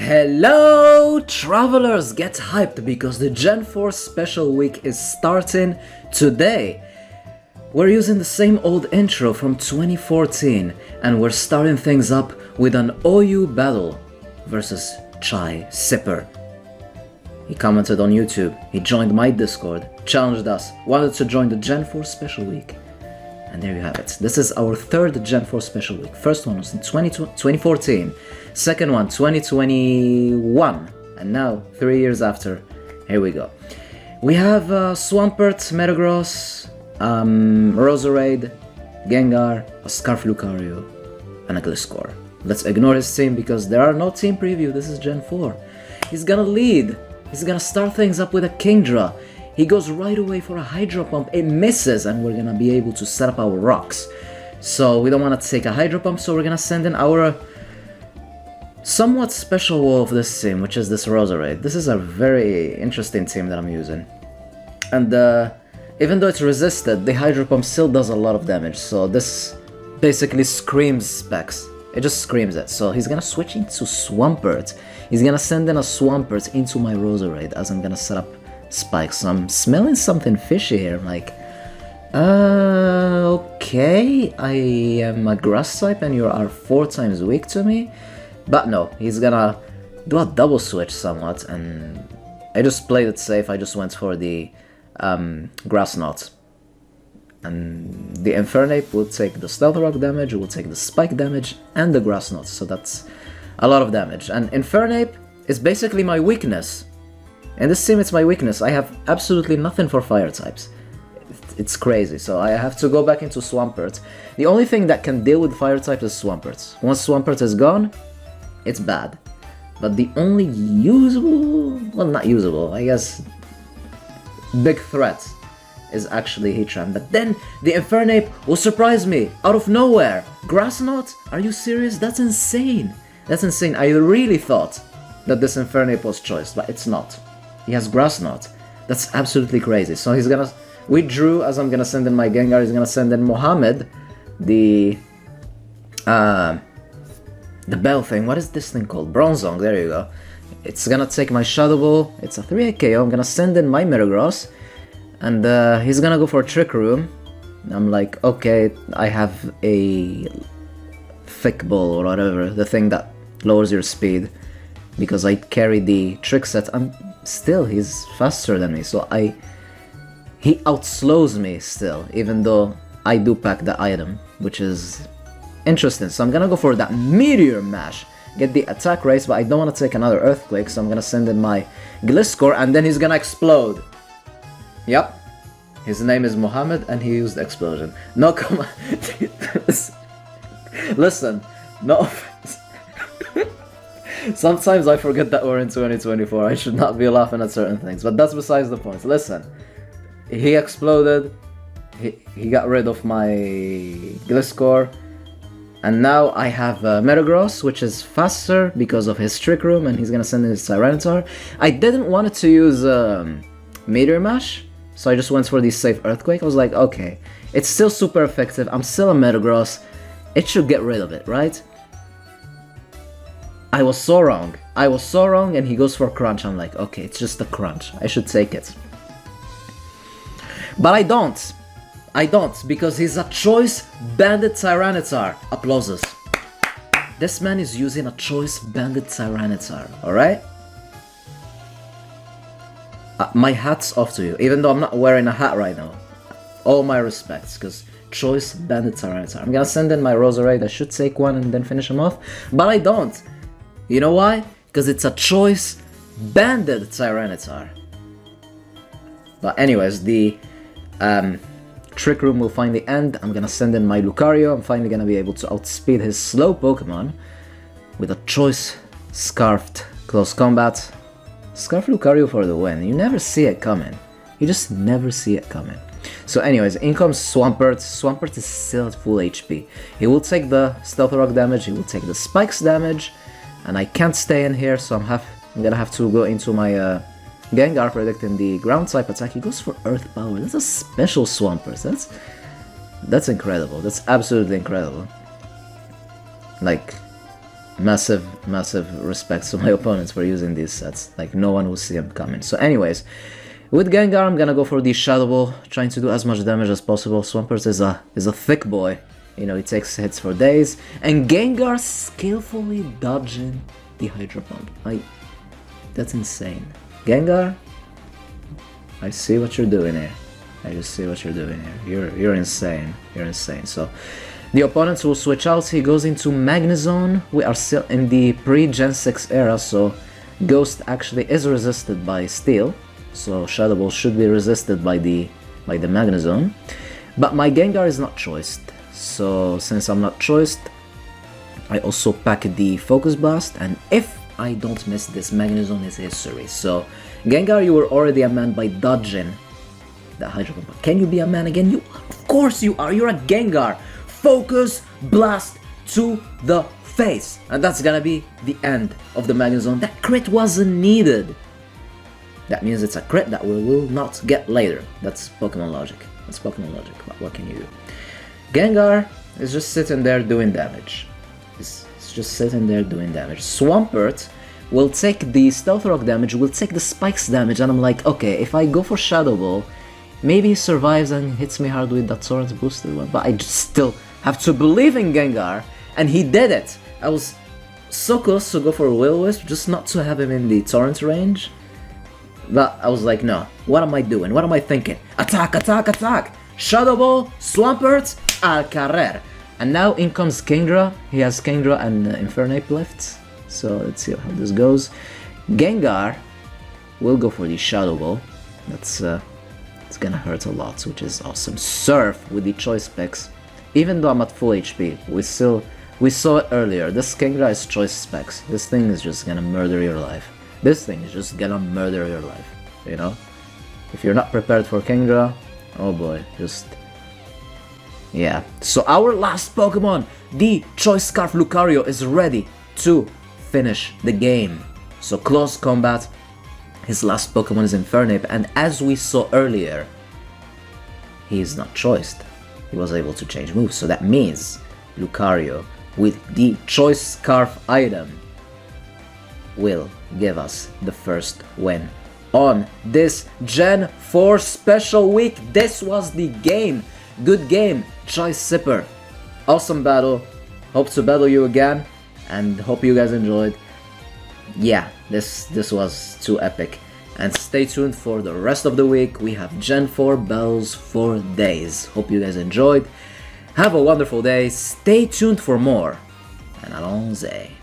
Hello travelers, get hyped because the Gen 4 special week is starting today. We're using the same old intro from 2014 and we're starting things up with an OU battle versus Chaisipper. He commented on YouTube, he joined my Discord, challenged us, wanted to join the Gen 4 special week. And there you have it. This is our third Gen 4 special week. First one was in 2014, second one 2021, and now 3 years after, here we go. We have Swampert, Metagross, Roserade, Gengar, a Scarf Lucario, and a Gliscor. Let's ignore his team because there are no team preview, this is Gen 4. He's gonna lead, he's gonna start things up with a Kingdra. He goes right away for a Hydro Pump, it misses, and we're gonna be able to set up our rocks. So we don't want to take a Hydro Pump, so we're gonna send in our somewhat special wall of this team, which is this Roserade. This is a very interesting team that I'm using. And even though it's resisted, the Hydro Pump still does a lot of damage, so this basically screams specs. It just screams it. So he's gonna switch into Swampert. He's gonna send in a Swampert into my Roserade as I'm gonna set up spikes. So I'm smelling something fishy here. I'm like, okay, I am a grass type and you are 4 times weak to me. But no, he's gonna do a double switch somewhat, and I just played it safe. I just went for the grass knot. And the Infernape will take the Stealth Rock damage, will take the Spike damage, and the grass knot. So that's a lot of damage. And Infernape is basically my weakness. In this team, it's my weakness. I have absolutely nothing for fire types. It's crazy, so I have to go back into Swampert. The only thing that can deal with fire types is Swampert. Once Swampert is gone, it's bad. But the only usable, well, not usable, I guess, big threat is actually Heatran. But then the Infernape will surprise me out of nowhere. Grass Knot? Are you serious? That's insane. That's insane. I really thought that this Infernape was choice, but it's not. He has Grass Knot. That's absolutely crazy. So he's gonna withdraw as I'm gonna send in my Gengar. He's gonna send in Mohammed, the bell thing. What is this thing called? Bronzong. There you go. It's gonna take my Shadow Ball. It's a 3-8 KO. I'm gonna send in my Metagross, and he's gonna go for Trick Room. I'm like, okay, I have a Thick Ball or whatever, the thing that lowers your speed, because I carry the Trick Set. Still, he's faster than me, so he outslows me still, even though I do pack the item, which is interesting. So I'm gonna go for that Meteor Mash, get the attack raise, but I don't want to take another Earthquake, so I'm gonna send in my Gliscor, and then he's gonna explode. Yep, his name is Mohammed, and he used Explosion. No, come on. Listen, no offense. Sometimes I forget that we're in 2024, I should not be laughing at certain things, but that's besides the point. Listen, he exploded, he got rid of my Gliscor, and now I have Metagross, which is faster because of his Trick Room, and he's gonna send in his Tyranitar. I didn't want to use Meteor Mash, so I just went for the safe Earthquake. I was like, okay, it's still super effective, I'm still a Metagross, it should get rid of it, right? I was so wrong, and he goes for Crunch. I'm like, okay, it's just a Crunch, I should take it. But I don't, because he's a Choice Banded Tyranitar. Applauses. This man is using a Choice Banded Tyranitar, alright? My hat's off to you, even though I'm not wearing a hat right now. All my respects, because Choice Banded Tyranitar. I'm gonna send in my Roserade, I should take one and then finish him off, but I don't. You know why? Because it's a Choice Banded Tyranitar. But anyways, the Trick Room will finally end. I'm gonna send in my Lucario. I'm finally gonna be able to outspeed his slow Pokemon with a Choice Scarfed Close Combat. Scarf Lucario for the win. You never see it coming. You just never see it coming. So anyways, in comes Swampert. Swampert is still at full HP. He will take the Stealth Rock damage, he will take the Spikes damage, and I can't stay in here, so I'm gonna have to go into my Gengar predicting the ground type attack. He goes for Earth Power. That's a special Swampert. That's incredible. That's absolutely incredible. Like, massive respect to my opponents for using these sets. Like, no one will see them coming. So anyways, with Gengar, I'm gonna go for the Shadow Ball, trying to do as much damage as possible. Swampert is a thick boy. You know, he takes hits for days. And Gengar skillfully dodging the Hydro Pump. That's insane. Gengar, I see what you're doing here. I just see what you're doing here. You're insane. You're insane. So the opponents will switch out. He goes into Magnezone. We are still in the pre-Gen 6 era, so Ghost actually is resisted by Steel. So Shadow Ball should be resisted by the Magnezone. But my Gengar is not choiced. So since I'm not choiced, I also pack the Focus Blast, and if I don't miss this, Magnezone is history. So Gengar, you were already a man by dodging that Hydro Pump. Can you be a man again? Of course you are. You're a Gengar. Focus Blast to the face, and that's gonna be the end of the Magnezone. That crit wasn't needed. That means it's a crit that we will not get later. That's Pokemon logic. That's Pokemon logic. What can you do? Gengar is just sitting there doing damage. It's just sitting there doing damage. Swampert will take the Stealth Rock damage, will take the Spikes damage, and I'm like, okay, if I go for Shadow Ball, maybe he survives and hits me hard with that Torrent boosted one, but I just still have to believe in Gengar, and he did it! I was so close to go for Will-O-Wisp, just not to have him in the Torrent range, but I was like, no, what am I doing? What am I thinking? Attack, attack, attack! Shadow Ball, Swampert, al carrer! And now in comes Kingdra. He has Kingdra and Infernape left, so let's see how this goes. Gengar will go for the Shadow Ball. That's it's gonna hurt a lot, which is awesome. Surf with the choice picks. Even though I'm at full HP, we saw it earlier. This Kingdra is choice specs. This thing is just gonna murder your life. This thing is just gonna murder your life, you know? If you're not prepared for Kingdra, oh boy, just... yeah. So our last Pokemon, the Choice Scarf Lucario, is ready to finish the game. So close combat. His last Pokemon is Infernape, and as we saw earlier, he is not choiced. He was able to change moves, so that means Lucario, with the Choice Scarf item, will give us the first win on this Gen 4 special week. This was the game. Good game, Chaisipper. Awesome battle. Hope to battle you again, and hope you guys enjoyed. Yeah, this was too epic. And stay tuned for the rest of the week. We have Gen 4 battles for days. Hope you guys enjoyed. Have a wonderful day. Stay tuned for more. And allons-y.